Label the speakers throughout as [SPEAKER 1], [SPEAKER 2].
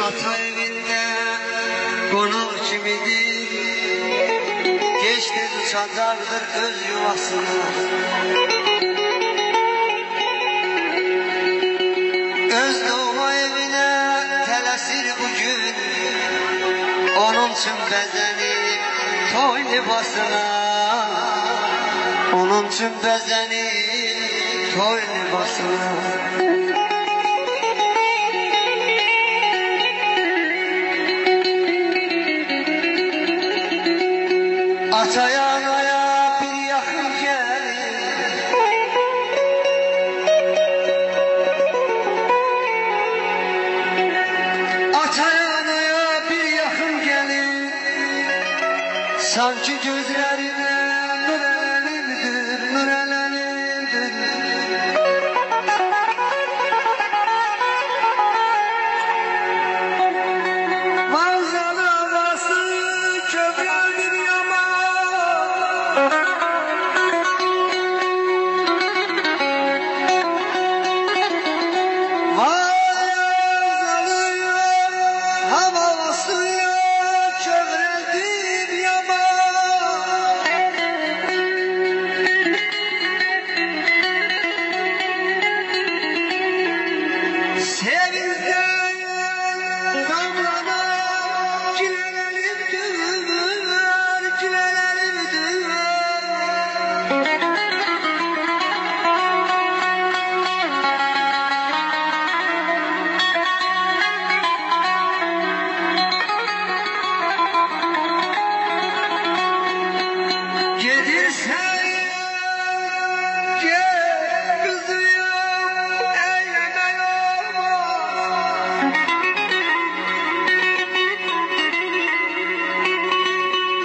[SPEAKER 1] ata evinde konak kimidir, geç tez uçacaqdır öz yuvasına. Öz doğma evine tələsir bugün, onun üçün bəzənib toy libasına. Onun üçün bəzənib toy libasına. Ataya anaya bir yaxın gəlir, ataya anaya bir yaxın gəlir, sanki gözlərində nur ələnimdir, nur ələnimdir. Vağzalı havası kövrəldir yaman, vağzalı havası kövrəldir yaman. Sevinçten damlanan cilerimdir, cilerimdir. Gedirsen gel kızıyım, eylemen olmaz.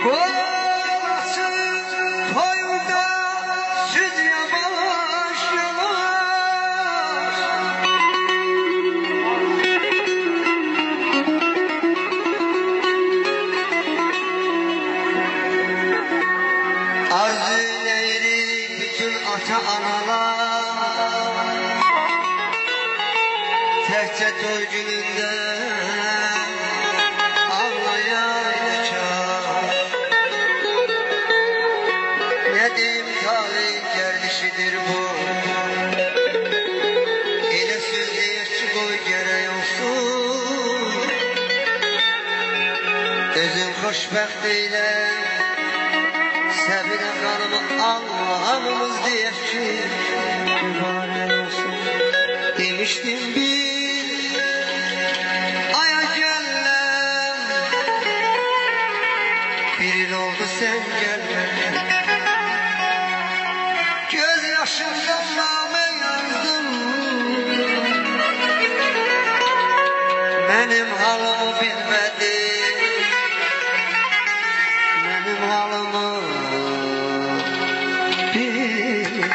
[SPEAKER 1] Kolasın toyunda süz yavaş yavaş. Arzu eylerim bütün ata analar, təkcə toy günündə ağlayacaq. Ne deyim, talih gərdişidir bu, elə söz deyək ki qoy gərək olsun. Özün xoşbəxt eylə Səbinə xanımı, Allah'ımız deyək ki mübarək olsun. Demişdim bir aya gəlləm, bir il oldu sen gəlmədin. Göz yaşımda namə yazdım, mənim halımı bilmədin, mənim halımı bilmədin.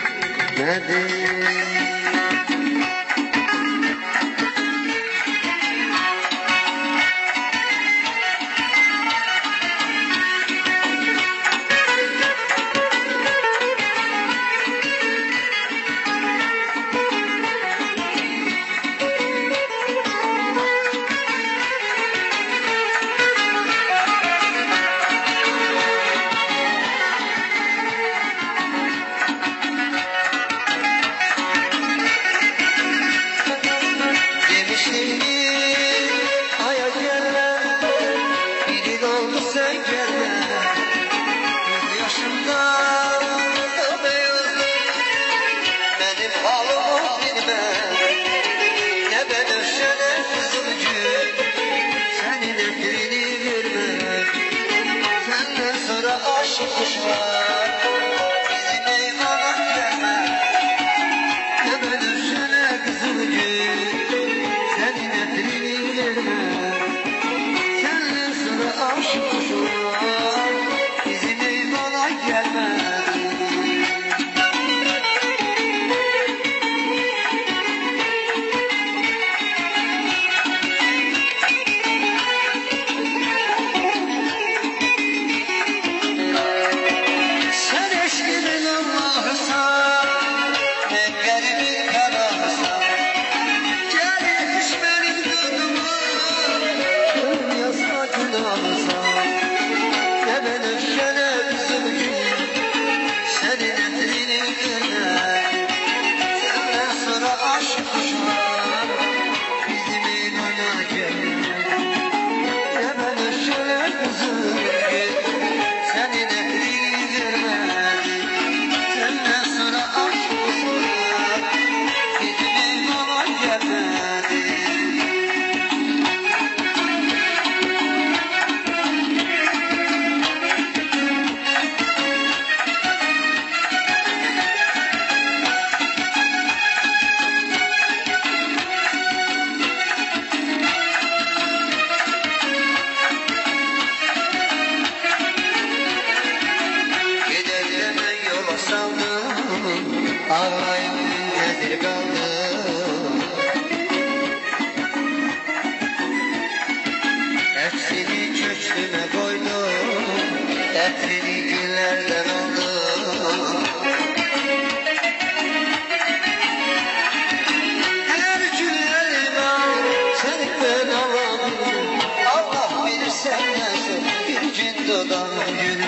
[SPEAKER 1] Aşık kuşlar bizim eyvana gelmez. Ne bölürsene kızıl gül, senin etrini vermez. Senle sıra aşık kuşlar bizim eyvana gelmez. Hep yeni günlerden oldu. Her günlerime seni ben alamıyorum. Allah bilir sen nasıl bir gün dudağım gülüm.